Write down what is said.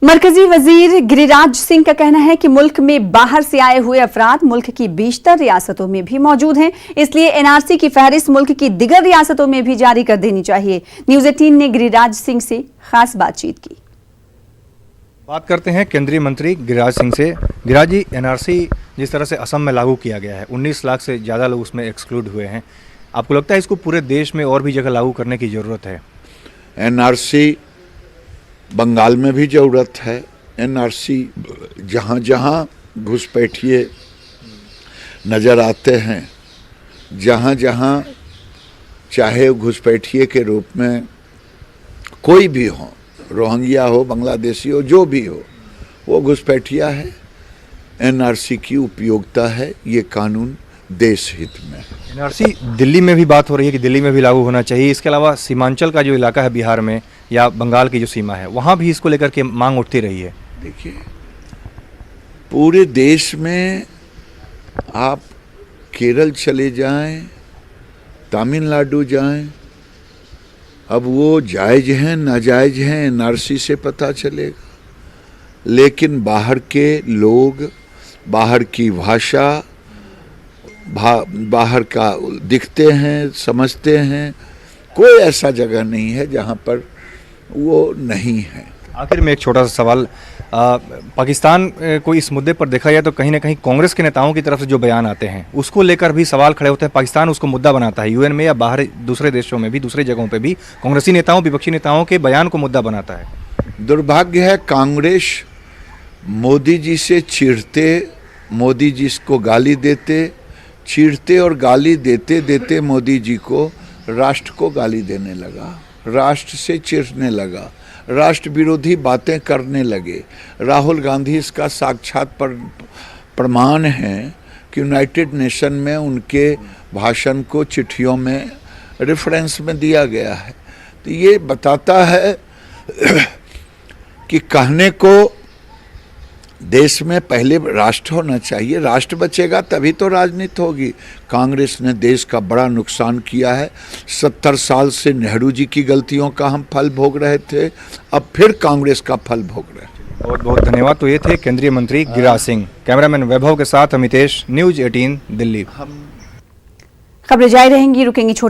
मरकजी वजीर गिरिराज सिंह का कहना है कि मुल्क में बाहर से आए हुए अफराद मुल्क की बेशतर रियासतों में भी मौजूद हैं, इसलिए एनआरसी की फहरिस्त मुल्क की दिगर रियासतों में भी जारी कर देनी चाहिए। न्यूज़ 18 ने गिरिराज सिंह से खास बातचीत की। बात करते हैं केंद्रीय मंत्री गिरिराज सिंह से। गिरिराज जी, एनआरसी जिस तरह से असम में लागू किया गया है, 19 लाख से ज़्यादा लोग उसमें एक्सक्लूड हुए हैं, आपको लगता है इसको पूरे देश में और भी जगह लागू करने की ज़रूरत है? एनआरसी बंगाल में भी ज़रूरत है। एनआरसी जहाँ जहाँ घुसपैठिए नज़र आते हैं, जहाँ जहाँ चाहे घुसपैठिए के रूप में कोई भी हो, रोहिंग्या हो, बांग्लादेशी हो, जो भी हो, वो घुसपैठिया है। एनआरसी की उपयोगिता है ये कानून देश हित में। एनआरसी दिल्ली में भी बात हो रही है कि दिल्ली में भी लागू होना चाहिए। इसके अलावा सीमांचल का जो इलाका है बिहार में या बंगाल की जो सीमा है, वहाँ भी इसको लेकर के मांग उठती रही है। देखिए, पूरे देश में आप केरल चले जाएं, तमिलनाडु जाएं, अब वो जायज़ हैं नाजायज़ हैं एनआरसी से पता चलेगा। लेकिन बाहर के लोग, बाहर की भाषा, बाहर का दिखते हैं, समझते हैं, कोई ऐसा जगह नहीं है जहाँ पर वो नहीं है। आखिर में एक छोटा सा सवाल, पाकिस्तान को इस मुद्दे पर देखा जाए तो कहीं ना कहीं कांग्रेस के नेताओं की तरफ से जो बयान आते हैं उसको लेकर भी सवाल खड़े होते हैं। पाकिस्तान उसको मुद्दा बनाता है, यूएन में या बाहर दूसरे देशों में भी, दूसरे जगहों पे भी कांग्रेसी नेताओं, विपक्षी नेताओं के बयान को मुद्दा बनाता है। दुर्भाग्य है, कांग्रेस मोदी जी से चिढ़ते, मोदी जी को गाली देते, चिढ़ते और गाली देते देते मोदी जी को राष्ट्र को गाली देने लगा, राष्ट्र से चिढ़ने लगा, राष्ट्र विरोधी बातें करने लगे। राहुल गांधी इसका साक्षात प्रमाण है कि यूनाइटेड नेशन में उनके भाषण को चिट्ठियों में रेफरेंस में दिया गया है। तो ये बताता है कि कहने को देश में पहले राष्ट्र होना चाहिए, राष्ट्र बचेगा तभी तो राजनीति होगी। कांग्रेस ने देश का बड़ा नुकसान किया है। 70 साल से नेहरू जी की गलतियों का हम फल भोग रहे थे, अब फिर कांग्रेस का फल भोग रहे हैं। बहुत बहुत धन्यवाद। तो ये थे केंद्रीय मंत्री गिरिराज सिंह। कैमरामैन वैभव के साथ अमितेश, न्यूज़ 18 दिल्ली। खबरें जारी रहेंगी, रुकेंगे छोटे